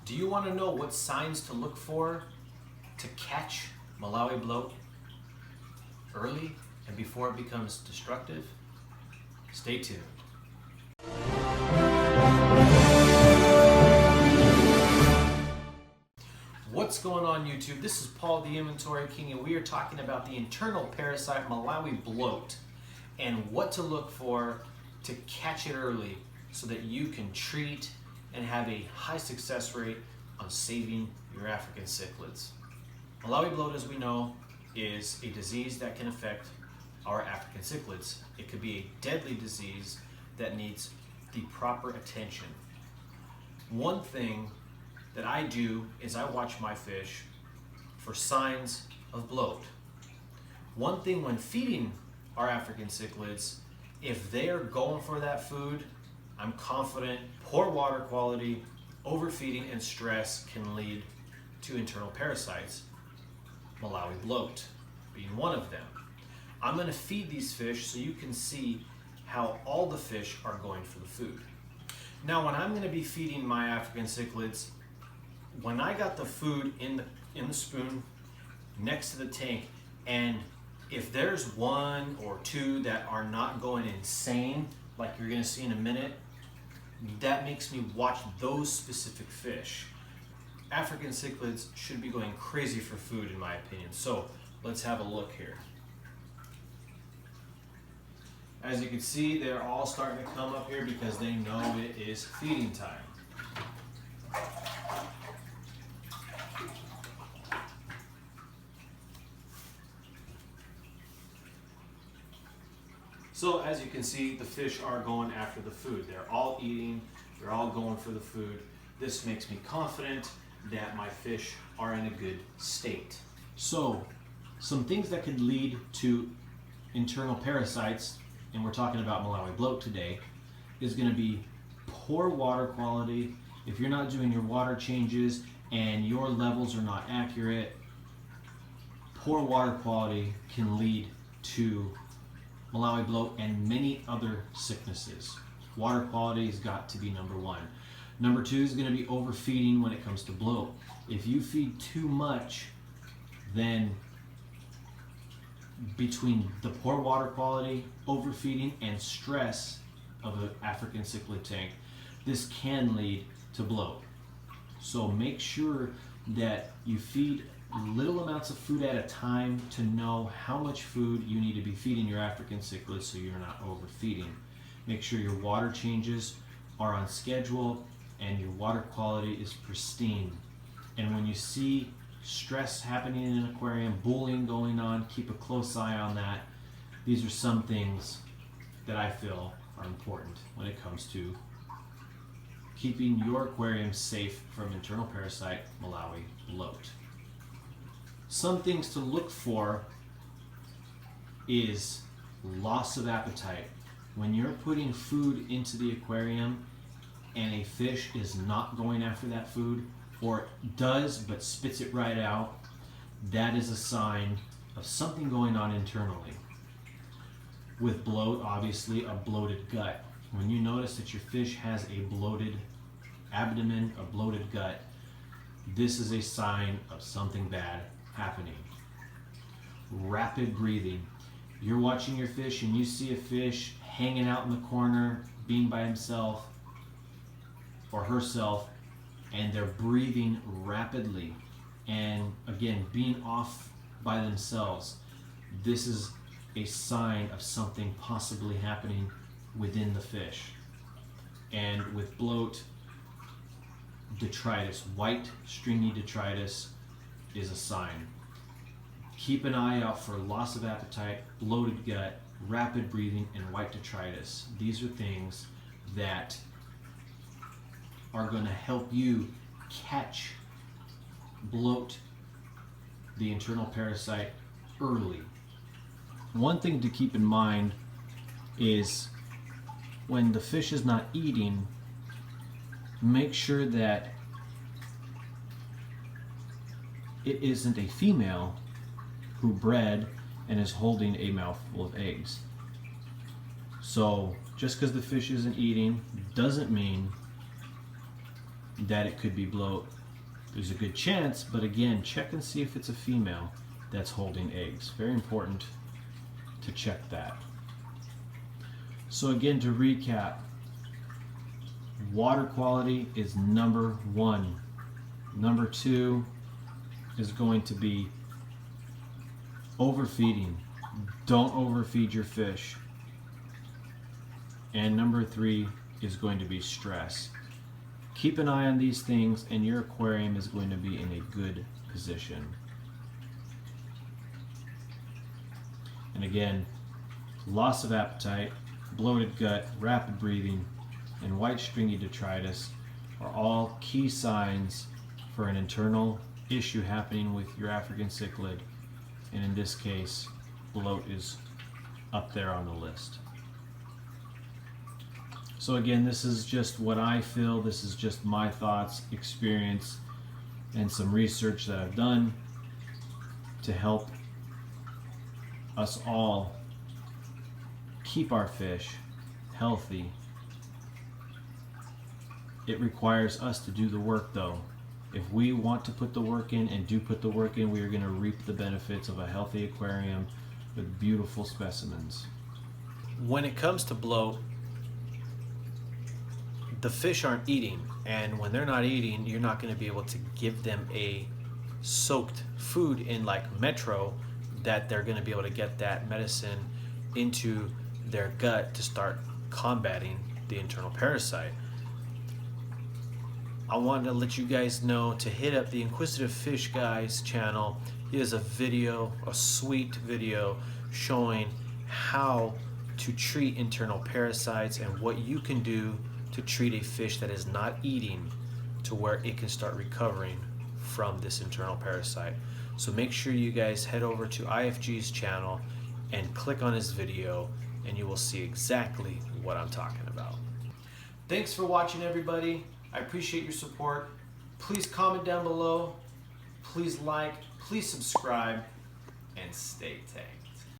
Do you want to know what signs to look for to catch Malawi bloat early and before it becomes destructive? Stay tuned. What's going on, YouTube? This is Paul, the Inventory King, and we are talking about the internal parasite Malawi bloat and what to look for to catch it early so that you can treat and have a high success rate on saving your African cichlids. Malawi bloat, as we know, is a disease that can affect our African cichlids. It could be a deadly disease that needs the proper attention. One thing that I do is I watch my fish for signs of bloat. One thing when feeding our African cichlids, if they are going for that food, I'm confident poor water quality, overfeeding, and stress can lead to internal parasites, Malawi bloat being one of them. I'm going to feed these fish so you can see how all the fish are going for the food. Now, when I'm going to be feeding my African cichlids, when I got the food in the spoon next to the tank, and if there's one or two that are not going insane, like you're going to see in a minute, that makes me watch those specific fish. African cichlids should be going crazy for food, in my opinion. So let's have a look here. As you can see, they're all starting to come up here because they know it is feeding time. So as you can see, the fish are going after the food. They're all eating, they're all going for the food. This makes me confident that my fish are in a good state. So, some things that could lead to internal parasites, and we're talking about Malawi bloat today, is going to be poor water quality. If you're not doing your water changes and your levels are not accurate, poor water quality can lead to Malawi bloat and many other sicknesses. Water quality has got to be number one. Number two is going to be overfeeding when it comes to bloat. If you feed too much, then between the poor water quality, overfeeding, and stress of an African cichlid tank, this can lead to bloat. So make sure that you feed little amounts of food at a time to know how much food you need to be feeding your African cichlids so you're not overfeeding. Make sure your water changes are on schedule and your water quality is pristine. And when you see stress happening in an aquarium, bullying going on, keep a close eye on that. These are some things that I feel are important when it comes to keeping your aquarium safe from internal parasite Malawi bloat. Some things to look for is loss of appetite. When you're putting food into the aquarium and a fish is not going after that food, or does but spits it right out, that is a sign of something going on internally. With bloat, obviously a bloated gut. When you notice that your fish has a bloated abdomen, a bloated gut, this is a sign of something bad happening. Rapid breathing. You're watching your fish and you see a fish hanging out in the corner, being by himself or herself, and they're breathing rapidly and again being off by themselves. This is a sign of something possibly happening within the fish. And with bloat, detritus, white stringy detritus is a sign. Keep an eye out for loss of appetite, bloated gut, rapid breathing, and white detritus. These are things that are going to help you catch bloat, the internal parasite, early. One thing to keep in mind is when the fish is not eating, make sure that it isn't a female who bred and is holding a mouthful of eggs. So just because the fish isn't eating doesn't mean that it could be bloat. There's a good chance, but again, check and see if it's a female that's holding eggs. Very important to check that. So again, to recap, water quality is number one. Number two is going to be overfeeding. Don't overfeed your fish. And number three is going to be stress. Keep an eye on these things and your aquarium is going to be in a good position. And again, loss of appetite, bloated gut, rapid breathing, and white stringy detritus are all key signs for an internal issue happening with your African cichlid. And in this case, bloat is up there on the list. So again, this is just what I feel. This is just my thoughts, experience, and some research that I've done to help us all keep our fish healthy. It requires us to do the work though. If we want to put the work in and do put the work in, we are going to reap the benefits of a healthy aquarium with beautiful specimens. When it comes to bloat, the fish aren't eating, and when they're not eating, you're not going to be able to give them a soaked food in like Metro that they're going to be able to get that medicine into their gut to start combating the internal parasite. I wanted to let you guys know to hit up the Inquisitive Fish Guy's channel. He has a video, a sweet video, showing how to treat internal parasites and what you can do to treat a fish that is not eating to where it can start recovering from this internal parasite. So make sure you guys head over to IFG's channel and click on his video and you will see exactly what I'm talking about. Thanks for watching, everybody. I appreciate your support. Please comment down below, please like, please subscribe, and stay tagged.